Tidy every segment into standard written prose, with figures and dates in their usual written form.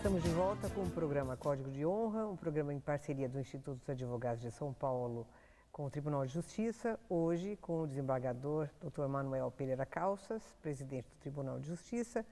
Estamos de volta com o programa Código de Honra, um programa em parceria do Instituto dos Advogados de São Paulo com o Tribunal de Justiça, hoje com o desembargador Dr. Manuel Pereira Calças, presidente do Tribunal de Justiça.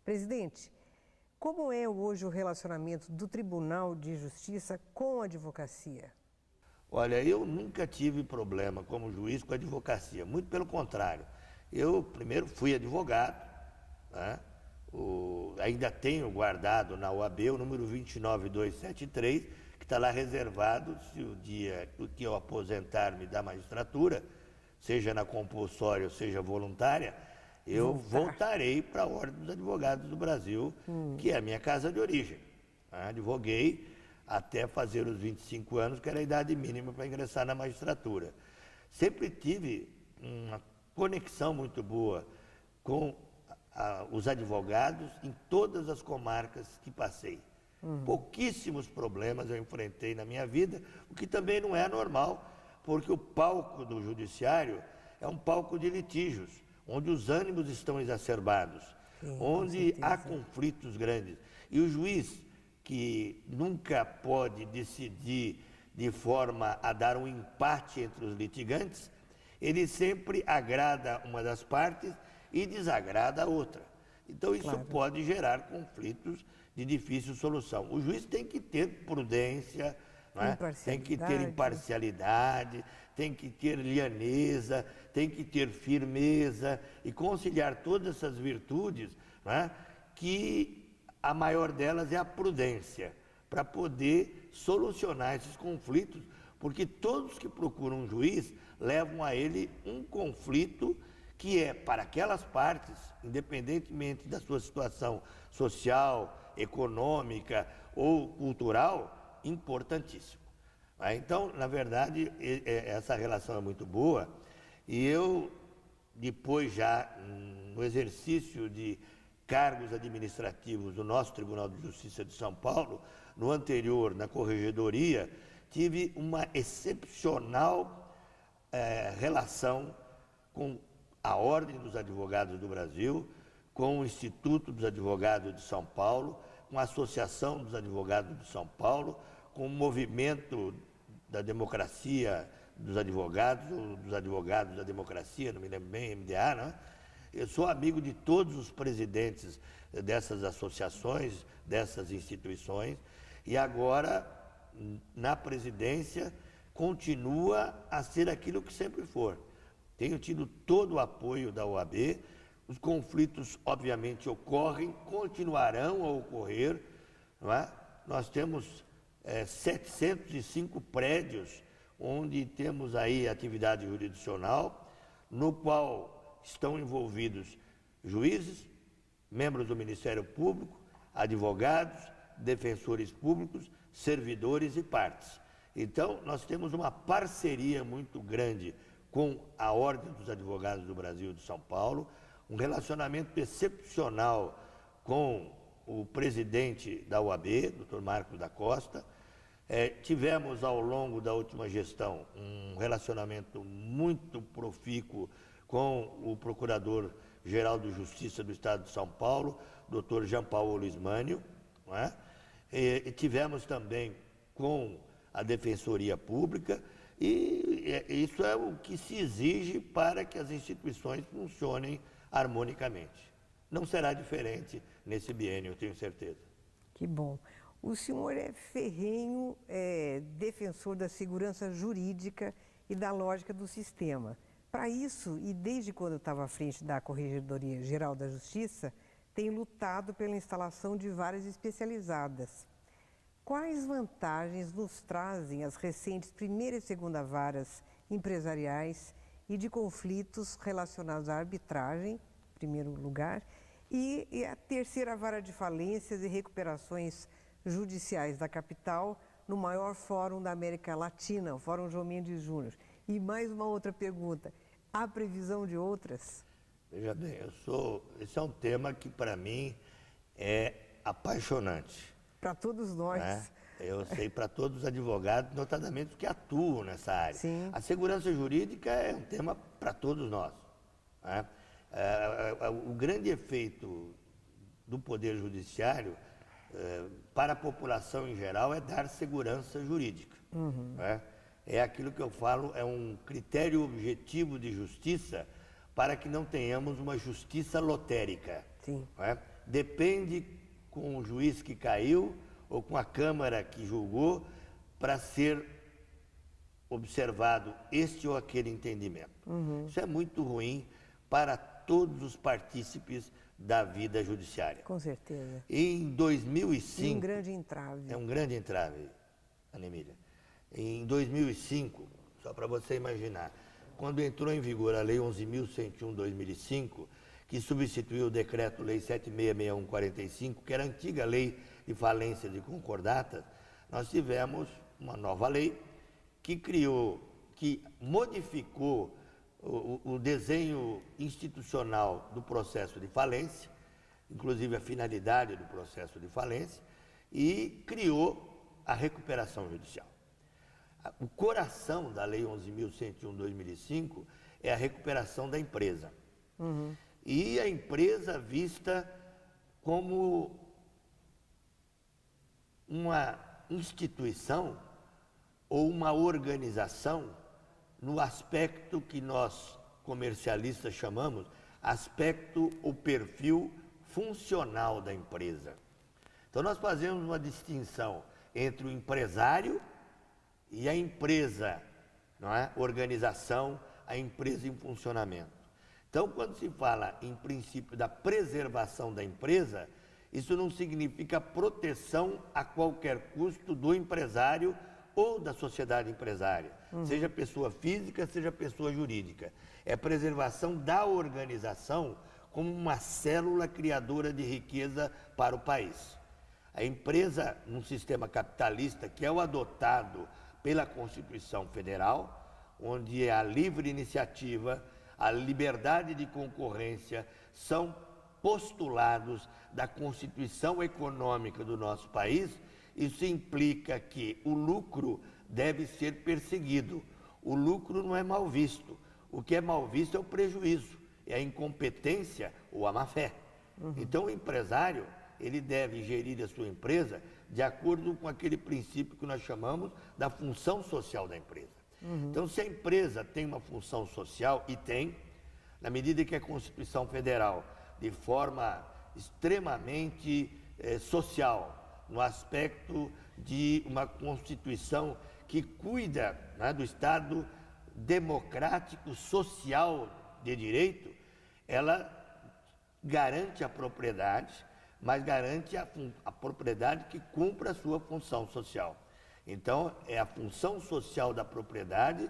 Presidente, como é hoje o relacionamento do Tribunal de Justiça com a advocacia? Olha, eu nunca tive problema como juiz com a advocacia, muito pelo contrário. Eu primeiro fui advogado, né? Ainda tenho guardado na OAB o número 29273, que está lá reservado, se o dia que eu aposentar-me da magistratura, seja na compulsória ou seja voluntária, eu voltarei para a Ordem dos Advogados do Brasil, que é a minha casa de origem. Advoguei até fazer os 25 anos, que era a idade mínima para ingressar na magistratura. Sempre tive uma conexão muito boa com os advogados em todas as comarcas que passei. Pouquíssimos problemas eu enfrentei na minha vida, o que também não é normal, porque o palco do judiciário é um palco de litígios, onde os ânimos estão exacerbados, onde há conflitos grandes. E o juiz, que nunca pode decidir de forma a dar um empate entre os litigantes, ele sempre agrada uma das partes e desagrada a outra. Então isso pode gerar conflitos de difícil solução. O juiz tem que ter prudência, tem que ter imparcialidade, tem que ter lianeza, tem que ter firmeza e conciliar todas essas virtudes, que a maior delas é a prudência, para poder solucionar esses conflitos, porque todos que procuram um juiz levam a ele um conflito que é, para aquelas partes, independentemente da sua situação social, econômica ou cultural, importantíssimo. Então, na verdade, essa relação é muito boa, e eu, depois já no exercício de cargos administrativos do nosso Tribunal de Justiça de São Paulo, no anterior, na Corregedoria, tive uma excepcional relação com a Ordem dos Advogados do Brasil, com o Instituto dos Advogados de São Paulo, com a Associação dos Advogados de São Paulo, com o Movimento da Democracia dos Advogados, ou dos Advogados da Democracia, não me lembro bem, MDA, né? Eu sou amigo de todos os presidentes dessas associações, dessas instituições, e agora, na presidência, continua a ser aquilo que sempre for. Tenho tido todo o apoio da OAB, os conflitos obviamente ocorrem, continuarão a ocorrer, não é? Nós temos 705 prédios onde temos aí atividade jurisdicional, no qual estão envolvidos juízes, membros do Ministério Público, advogados, defensores públicos, servidores e partes. Então, nós temos uma parceria muito grande com a Ordem dos Advogados do Brasil de São Paulo, um relacionamento excepcional com o presidente da OAB, Dr. Marcos da Costa. Tivemos ao longo da última gestão um relacionamento muito profícuo com o Procurador-Geral de Justiça do Estado de São Paulo, Dr. Jean Paulo Lismânio, não é? E tivemos também com a Defensoria Pública, e isso é o que se exige para que as instituições funcionem harmonicamente. Não será diferente nesse biênio, eu tenho certeza. Que bom. O senhor é ferrenho defensor da segurança jurídica e da lógica do sistema. Para isso, e desde quando eu estava à frente da Corregedoria Geral da Justiça, tenho lutado pela instalação de varas especializadas. Quais vantagens nos trazem as recentes primeira e segunda varas empresariais e de conflitos relacionados à arbitragem, em primeiro lugar, e a terceira vara de falências e recuperações judiciais da capital, no maior fórum da América Latina, o Fórum João Mendes Júnior? E mais uma outra pergunta, há previsão de outras? Veja bem, esse é um tema que para mim é apaixonante. Para todos nós. Eu sei, para todos os advogados, notadamente os que atuam nessa área. Sim. A segurança jurídica é um tema para todos nós. O grande efeito do Poder Judiciário para a população em geral, é dar segurança jurídica. Né? É aquilo que eu falo, é um critério objetivo de justiça para que não tenhamos uma justiça lotérica. Sim. Né? Depende com o juiz que caiu ou com a Câmara que julgou para ser observado este ou aquele entendimento. Isso é muito ruim para todos os partícipes da vida judiciária. Com certeza. Em 2005... E um grande entrave. É um grande entrave, Ana Emília. Em 2005, só para você imaginar, quando entrou em vigor a Lei 11.101/2005, que substituiu o Decreto-Lei 7661/45, que era a antiga Lei de Falência de Concordatas, nós tivemos uma nova lei que criou, que modificou o desenho institucional do processo de falência, inclusive a finalidade do processo de falência, e criou a recuperação judicial. O coração da Lei 11.101/2005 é a recuperação da empresa. E a empresa vista como uma instituição ou uma organização no aspecto que nós, comercialistas, chamamos aspecto ou perfil funcional da empresa. Então, nós fazemos uma distinção entre o empresário e a empresa, não é? Organização, a empresa em funcionamento. Então, quando se fala em princípio da preservação da empresa, isso não significa proteção a qualquer custo do empresário ou da sociedade empresária, seja pessoa física, seja pessoa jurídica. É preservação da organização como uma célula criadora de riqueza para o país. A empresa, num sistema capitalista, que é o adotado pela Constituição Federal, onde a livre iniciativa, a liberdade de concorrência são postulados da Constituição Econômica do nosso país, isso implica que o lucro deve ser perseguido. O lucro não é mal visto. O que é mal visto é o prejuízo, é a incompetência ou a má-fé. Então, o empresário, ele deve gerir a sua empresa de acordo com aquele princípio que nós chamamos da função social da empresa. Então, se a empresa tem uma função social, e tem, na medida que a Constituição Federal, de forma extremamente social, no aspecto de uma Constituição que cuida, né, do Estado democrático, social de direito, ela garante a propriedade, mas garante a propriedade que cumpra a sua função social. Então, é a função social da propriedade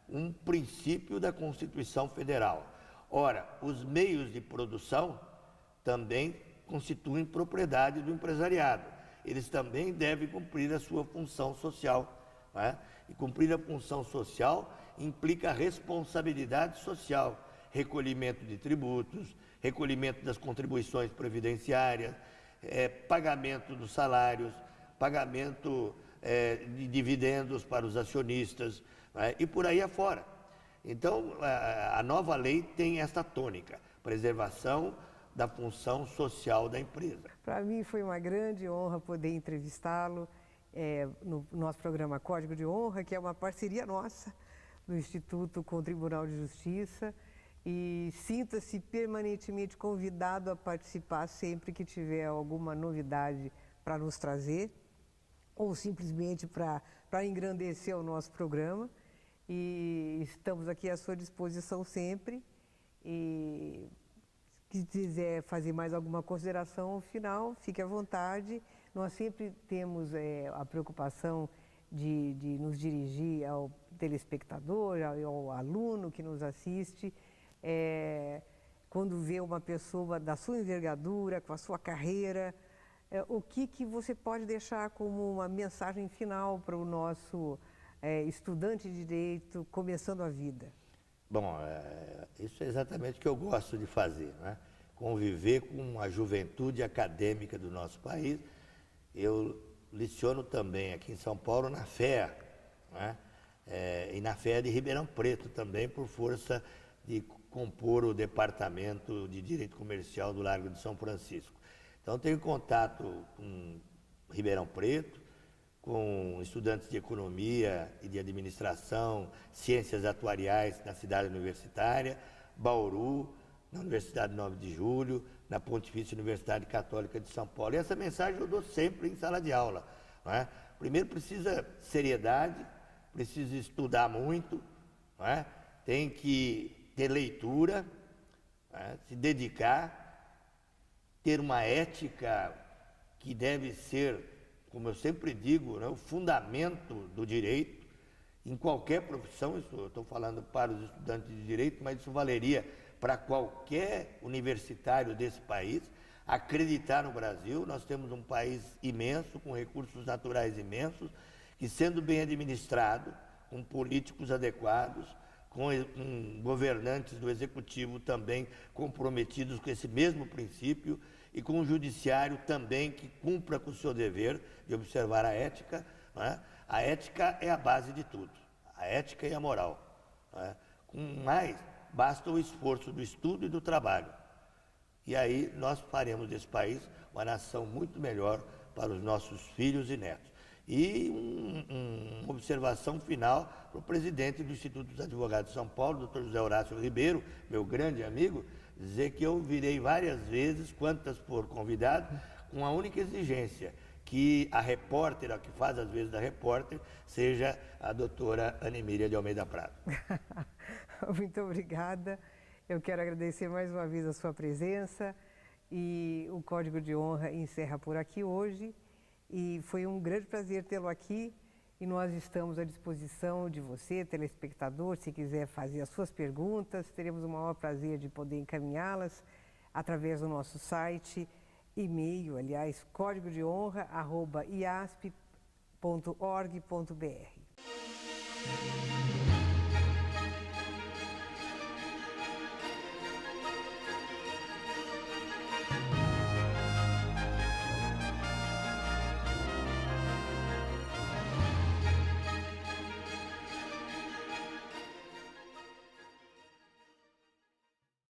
um princípio da Constituição Federal. Ora, os meios de produção também constituem propriedade do empresariado. Eles também devem cumprir a sua função social. Né? E cumprir a função social implica responsabilidade social, recolhimento de tributos, recolhimento das contribuições previdenciárias, pagamento dos salários, pagamento de dividendos para os acionistas, né? E por aí afora. Então, a nova lei tem esta tônica, preservação da função social da empresa. Para mim foi uma grande honra poder entrevistá-lo no nosso programa Código de Honra, que é uma parceria nossa do Instituto com o Tribunal de Justiça, e sinta-se permanentemente convidado a participar sempre que tiver alguma novidade para nos trazer, ou simplesmente para engrandecer o nosso programa, e estamos aqui à sua disposição sempre. E se quiser fazer mais alguma consideração final, fique à vontade. Nós sempre temos a preocupação de nos dirigir ao telespectador, ao aluno que nos assiste, quando vê uma pessoa da sua envergadura, com a sua carreira, o que você pode deixar como uma mensagem final para o nosso estudante de direito começando a vida? Bom, isso é exatamente o que eu gosto de fazer, né? Conviver com a juventude acadêmica do nosso país. Eu leciono também aqui em São Paulo na FEA, né? E na FEA de Ribeirão Preto também, por força de compor o Departamento de Direito Comercial do Largo de São Francisco. Então, tenho contato com Ribeirão Preto, com estudantes de economia e de administração, ciências atuariais na cidade universitária, Bauru, na Universidade 9 de Julho, na Pontifícia Universidade Católica de São Paulo. E essa mensagem eu dou sempre em sala de aula. Não é? Primeiro precisa seriedade, precisa estudar muito, não é? Tem que ter leitura, não é? Se dedicar, ter uma ética que deve ser, como eu sempre digo, né, o fundamento do direito, em qualquer profissão. Isso eu estou falando para os estudantes de direito, mas isso valeria para qualquer universitário desse país. Acreditar no Brasil, nós temos um país imenso, com recursos naturais imensos, que, sendo bem administrado, com políticos adequados, com governantes do executivo também comprometidos com esse mesmo princípio, e com o judiciário também que cumpra com o seu dever de observar a ética, não é? A ética é a base de tudo, a ética e a moral. Não é? Com mais, basta o esforço do estudo e do trabalho. E aí nós faremos desse país uma nação muito melhor para os nossos filhos e netos. E uma observação final para o presidente do Instituto dos Advogados de São Paulo, doutor José Horácio Ribeiro, meu grande amigo, dizer que eu virei várias vezes, quantas for convidado, com a única exigência, que a repórter, a que faz às vezes da repórter, seja a doutora Anemília de Almeida Prado. Muito obrigada. Eu quero agradecer mais uma vez a sua presença, e o Código de Honra encerra por aqui hoje. E foi um grande prazer tê-lo aqui, e nós estamos à disposição de você, telespectador, se quiser fazer as suas perguntas. Teremos o maior prazer de poder encaminhá-las através do nosso site, e-mail, aliás, códigodehonra@iasp.org.br.